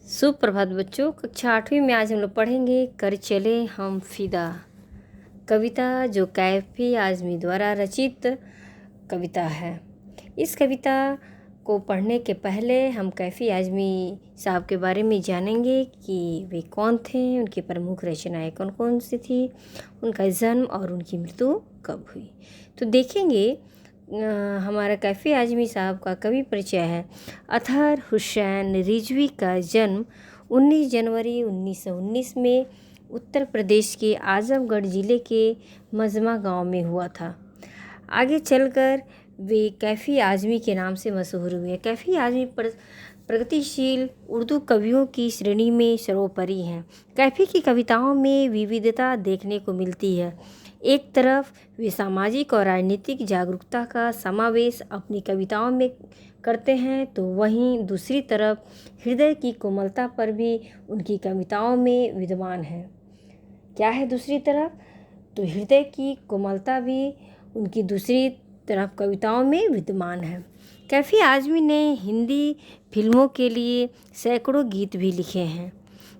सुप्रभात बच्चों। कक्षा 8वीं में आज हम लोग पढ़ेंगे कर चले हम फिदा। कविता जो कैफी आज़मी द्वारा रचित कविता है। इस कविता को पढ़ने के पहले हम कैफी आज़मी साहब के बारे में जानेंगे कि वे कौन थे, उनकी प्रमुख रचनाएं कौन कौन सी थी, उनका जन्म और उनकी मृत्यु कब हुई। तो देखेंगे हमारा कैफी आज़मी साहब का कवि परिचय है। अतहर हुसैन रिजवी का जन्म 19 जनवरी 1919 में उत्तर प्रदेश के आजमगढ़ ज़िले के मजमा गांव में हुआ था। आगे चलकर वे कैफी आज़मी के नाम से मशहूर हुए। कैफी आज़मी प्रगतिशील उर्दू कवियों की श्रेणी में सर्वोपरि हैं। कैफी की कविताओं में विविधता देखने को मिलती है। एक तरफ वे सामाजिक और राजनीतिक जागरूकता का समावेश अपनी कविताओं में करते हैं, तो वहीं दूसरी तरफ हृदय की कोमलता पर भी उनकी कविताओं में विद्यमान है। क्या है दूसरी तरफ? तो हृदय की कोमलता भी उनकी दूसरी तरफ कविताओं में विद्यमान है। कैफी आज़मी ने हिंदी फिल्मों के लिए सैकड़ों गीत भी लिखे हैं।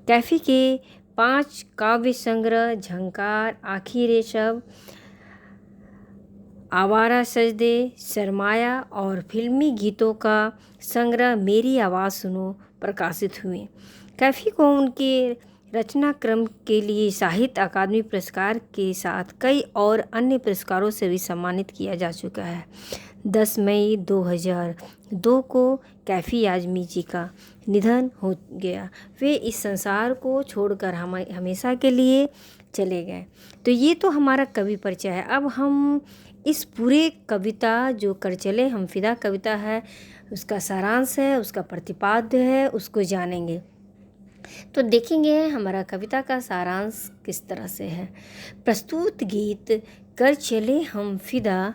कैफी के 5 काव्य संग्रह झंकार, आखिर शब, आवारा सजदे, सरमाया और फिल्मी गीतों का संग्रह मेरी आवाज़ सुनो प्रकाशित हुए। कैफी को उनके रचना क्रम के लिए साहित्य अकादमी पुरस्कार के साथ कई और अन्य पुरस्कारों से भी सम्मानित किया जा चुका है। 10 मई 2002 को कैफी आज़मी जी का निधन हो गया। वे इस संसार को छोड़कर हमेशा के लिए चले गए। तो ये तो हमारा कवि परिचय है। अब हम इस पूरे कविता जो कर चले हम फिदा कविता है, उसका सारांश है, उसका प्रतिपाद्य है, उसको जानेंगे। तो देखेंगे हमारा कविता का सारांश किस तरह से है। प्रस्तुत गीत कर चले हम फिदा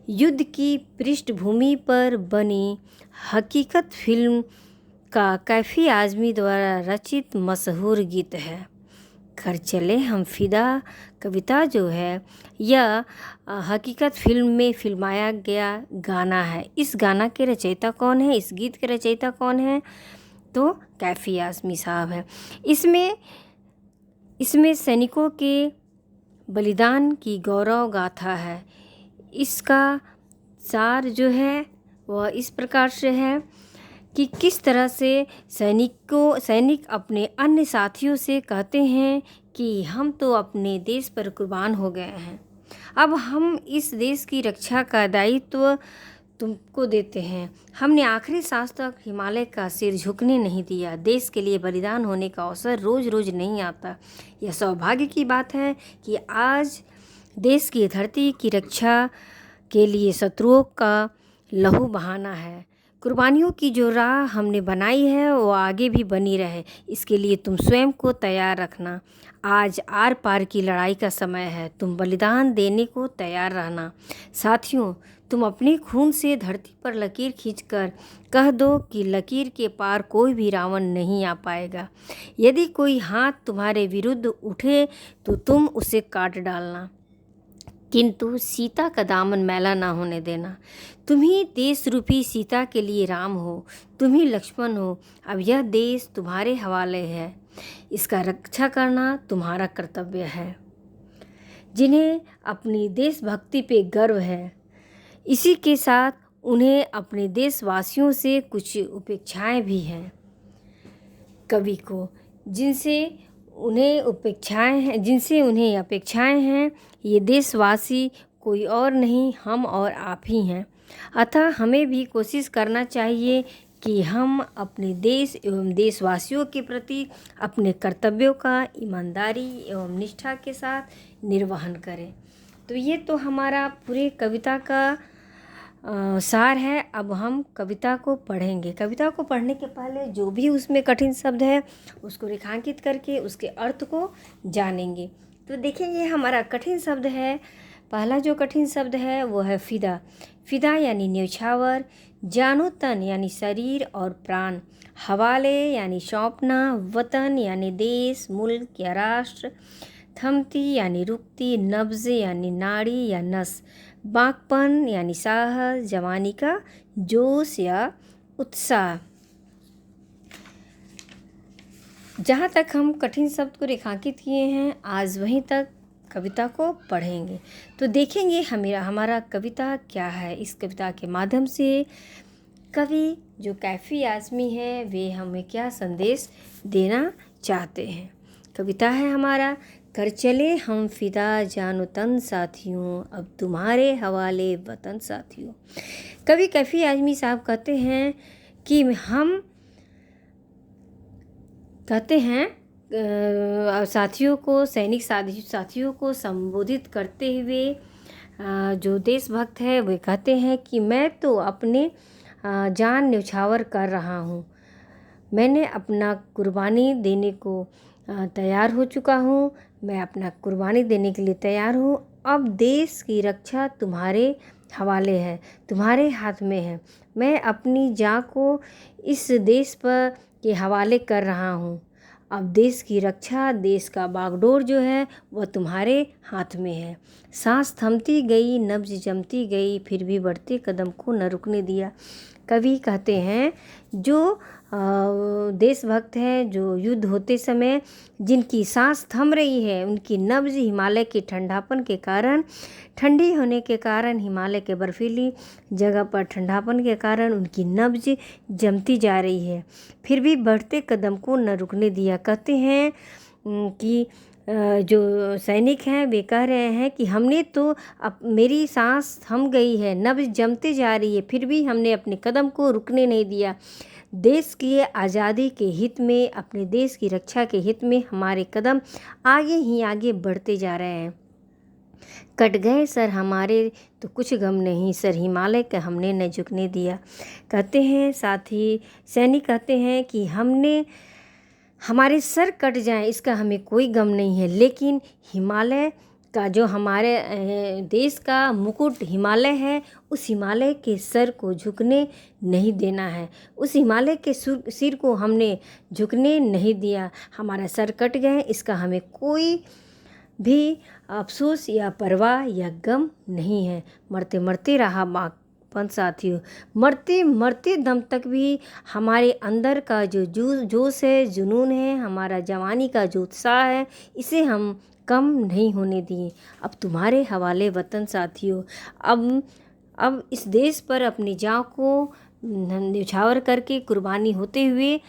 युद्ध की पृष्ठभूमि पर बनी हकीकत फिल्म का कैफी आज़मी द्वारा रचित मशहूर गीत है। कर चले हम फिदा कविता जो है यह हकीकत फिल्म में फिल्माया गया गाना है। इस गाना के रचयिता कौन है, इस गीत के रचयिता कौन है? तो कैफी आज़मी साहब है। इसमें सैनिकों के बलिदान की गौरव गाथा है। इसका सार जो है वह इस प्रकार से है कि किस तरह से सैनिक अपने अन्य साथियों से कहते हैं कि हम तो अपने देश पर कुर्बान हो गए हैं, अब हम इस देश की रक्षा का दायित्व तुमको देते हैं। हमने आखिरी सांस तक हिमालय का सिर झुकने नहीं दिया। देश के लिए बलिदान होने का अवसर रोज़ रोज़ नहीं आता। यह सौभाग्य की बात है कि आज देश की धरती की रक्षा के लिए शत्रुओं का लहू बहाना है। कुर्बानियों की जो राह हमने बनाई है वो आगे भी बनी रहे, इसके लिए तुम स्वयं को तैयार रखना। आज आर पार की लड़ाई का समय है, तुम बलिदान देने को तैयार रहना। साथियों, तुम अपने खून से धरती पर लकीर खींचकर कह दो कि लकीर के पार कोई भी रावण नहीं आ पाएगा। यदि कोई हाथ तुम्हारे विरुद्ध उठे तो तुम उसे काट डालना, किंतु सीता का दामन मैला ना होने देना। तुम ही देश रूपी सीता के लिए राम हो, तुम ही लक्ष्मण हो। अब यह देश तुम्हारे हवाले है, इसका रक्षा करना तुम्हारा कर्तव्य है। जिन्हें अपनी देशभक्ति पे गर्व है, इसी के साथ उन्हें अपने देशवासियों से कुछ उपेक्षाएं भी हैं। कवि को जिनसे उन्हें अपेक्षाएं हैं, ये देशवासी कोई और नहीं, हम और आप ही हैं। अतः हमें भी कोशिश करना चाहिए कि हम अपने देश एवं देशवासियों के प्रति अपने कर्तव्यों का ईमानदारी एवं निष्ठा के साथ निर्वहन करें। तो ये तो हमारा पूरे कविता का सार है। अब हम कविता को पढ़ेंगे। कविता को पढ़ने के पहले जो भी उसमें कठिन शब्द है उसको रेखांकित करके उसके अर्थ को जानेंगे। तो देखेंगे हमारा कठिन शब्द है। पहला जो कठिन शब्द है वो है फिदा। फिदा यानी न्यौछावर, जानो तन यानी शरीर और प्राण, हवाले यानी सौंपना, वतन यानी देश, मुल्क या राष्ट्र, थमती यानी रुकती, नब्ज यानी नाड़ी या नस, बाकपन यानी साहस, जवानी का जोश या उत्साह। जहाँ तक हम कठिन शब्द को रेखांकित किए हैं, आज वहीं तक कविता को पढ़ेंगे तो देखेंगे हमारा कविता क्या है। इस कविता के माध्यम से कवि जो कैफ़ी आज़मी है वे हमें क्या संदेश देना चाहते हैं। कविता है हमारा, कर चले हम फिदा जानो तन साथियों, अब तुम्हारे हवाले वतन साथियों। कवि कैफ़ी आज़मी साहब कहते हैं कि हम कहते हैं साथियों को, सैनिक साथियों को संबोधित करते हुए जो देशभक्त है वे कहते हैं कि मैं तो अपने जान न्यौछावर कर रहा हूँ, मैंने अपना कुर्बानी देने को तैयार हो चुका हूँ, मैं अपना कुर्बानी देने के लिए तैयार हूँ। अब देश की रक्षा तुम्हारे हवाले है, तुम्हारे हाथ में है। मैं अपनी जान को इस देश पर के हवाले कर रहा हूँ। अब देश की रक्षा, देश का बागडोर जो है वह तुम्हारे हाथ में है। सांस थमती गई, नब्ज जमती गई, फिर भी बढ़ते कदम को न रुकने दिया। कवि कहते हैं जो देशभक्त हैं, जो युद्ध होते समय जिनकी सांस थम रही है, उनकी नब्ज हिमालय के ठंडापन के कारण, ठंडी होने के कारण, हिमालय के बर्फीली जगह पर ठंडापन के कारण उनकी नब्ज जमती जा रही है, फिर भी बढ़ते कदम को न रुकने दिया। कहते हैं कि जो सैनिक हैं वे कह रहे हैं कि हमने तो अब मेरी सांस थम गई है, नब्ज जमते जा रही है, फिर भी हमने अपने कदम को रुकने नहीं दिया। देश की आज़ादी के हित में, अपने देश की रक्षा के हित में हमारे कदम आगे ही आगे बढ़ते जा रहे हैं। कट गए सर हमारे तो कुछ गम नहीं, सर हिमालय का हमने न झुकने दिया। कहते हैं साथी सैनिक कहते हैं कि हमारे सर कट जाएं इसका हमें कोई गम नहीं है, लेकिन हिमालय का जो हमारे देश का मुकुट हिमालय है, उस हिमालय के सर को झुकने नहीं देना है। उस हिमालय के सिर को हमने झुकने नहीं दिया। हमारा सर कट गए इसका हमें कोई भी अफसोस या परवाह या गम नहीं है। मरते मरते रहा बागपन साथियों, मरते मरते दम तक भी हमारे अंदर का जो जोश है, जुनून है, हमारा जवानी का जो उत्साह है, इसे हम कम नहीं होने दिए। अब तुम्हारे हवाले वतन साथियों, अब इस देश पर अपनी जान को न्यौछावर करके कुर्बानी होते हुए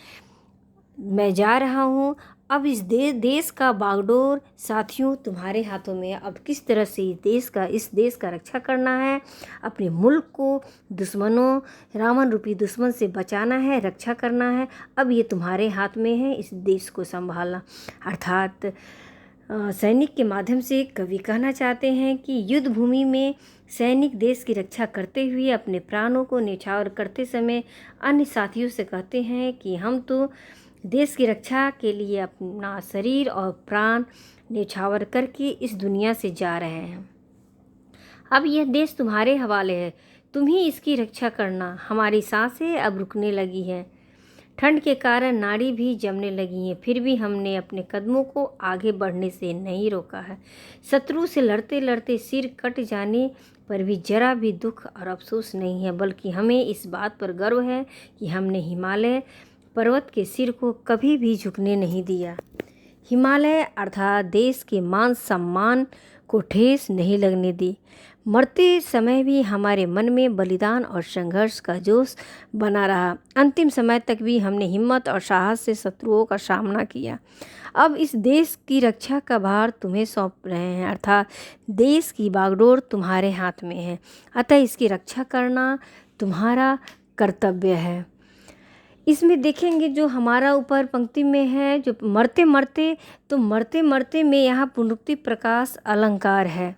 मैं जा रहा हूँ। अब इस देश का बागडोर साथियों तुम्हारे हाथों में है। अब किस तरह से इस देश का रक्षा करना है, अपने मुल्क को दुश्मनों, रावण रूपी दुश्मन से बचाना है, रक्षा करना है। अब ये तुम्हारे हाथ में है, इस देश को संभालना। अर्थात सैनिक के माध्यम से कवि कहना चाहते हैं कि युद्ध भूमि में सैनिक देश की रक्षा करते हुए अपने प्राणों को न्यौछावर करते समय अन्य साथियों से कहते हैं कि हम तो देश की रक्षा के लिए अपना शरीर और प्राण न्यौछावर करके इस दुनिया से जा रहे हैं। अब यह देश तुम्हारे हवाले है, तुम ही इसकी रक्षा करना। हमारी सांसें अब रुकने लगी हैं, ठंड के कारण नाड़ी भी जमने लगी हैं, फिर भी हमने अपने कदमों को आगे बढ़ने से नहीं रोका है। शत्रु से लड़ते लड़ते सिर कट जाने पर भी जरा भी दुख और अफसोस नहीं है, बल्कि हमें इस बात पर गर्व है कि हमने हिमालय पर्वत के सिर को कभी भी झुकने नहीं दिया। हिमालय अर्थात देश के मान सम्मान को ठेस नहीं लगने दी। मरते समय भी हमारे मन में बलिदान और संघर्ष का जोश बना रहा। अंतिम समय तक भी हमने हिम्मत और साहस से शत्रुओं का सामना किया। अब इस देश की रक्षा का भार तुम्हें सौंप रहे हैं, अर्थात देश की बागडोर तुम्हारे हाथ में है, अतः इसकी रक्षा करना तुम्हारा कर्तव्य है। इसमें देखेंगे जो हमारा ऊपर पंक्ति में है, जो मरते मरते में यहाँ पुनरुक्ति प्रकाश अलंकार है।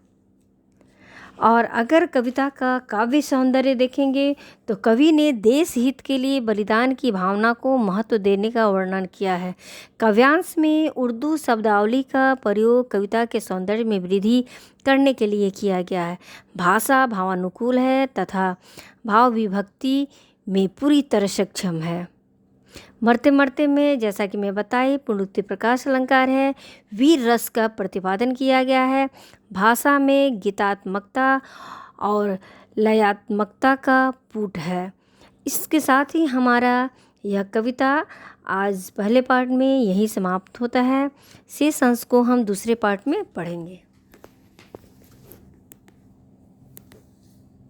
और अगर कविता का काव्य सौंदर्य देखेंगे तो कवि ने देश हित के लिए बलिदान की भावना को महत्व देने का वर्णन किया है। काव्यांश में उर्दू शब्दावली का प्रयोग कविता के सौंदर्य में वृद्धि करने के लिए किया गया है। भाषा भावानुकूल है तथा भाव विभक्ति में पूरी तरह सक्षम है। मरते मरते में जैसा कि मैं बताई पुनरुक्ति प्रकाश अलंकार है, वीर रस का प्रतिपादन किया गया है। भाषा में गीतात्मकता और लयात्मकता का पुट है। इसके साथ ही हमारा यह कविता आज पहले पार्ट में यही समाप्त होता है। शेष अंश को हम दूसरे पार्ट में पढ़ेंगे।